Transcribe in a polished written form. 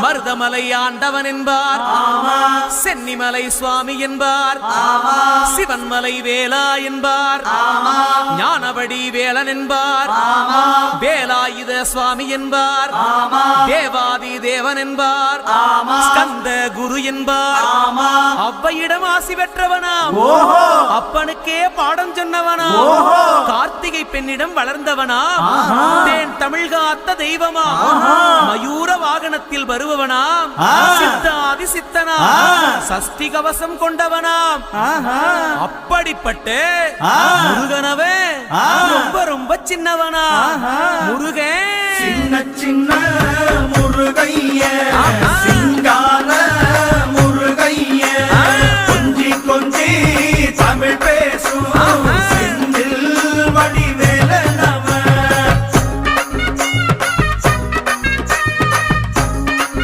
மருதமலை ஆண்டவன் என்பார், சென்னிமலை சுவாமி என்பார், சிவன்மலை வேலா என்பார், ஞானவடி வேலன் என்பார், வேலாயுத சுவாமி என்பார், தேவாதி தேவன் என்பார், ஸ்கந்த குரு என்பார், அவ்வையிடம் ஆசி பெற்றவனாம், அப்பனுக்கே பாடம் சொன்னவனாம், கார்த்திகை பெண்ணிடம் வளர்ந்தவனாம், தேன் தமிழ் காத்த தெய்வமாம், மயூர வாகனத்தில் வருபவனாம், சித்தாதி சித்தனாம், சஷ்டி கவசம் கொண்டவனாம். அப்படிப்பட்டு முருகனவே ரொம்ப ரொம்ப சின்னவனா. முருகன் சின்ன சின்ன முருகைய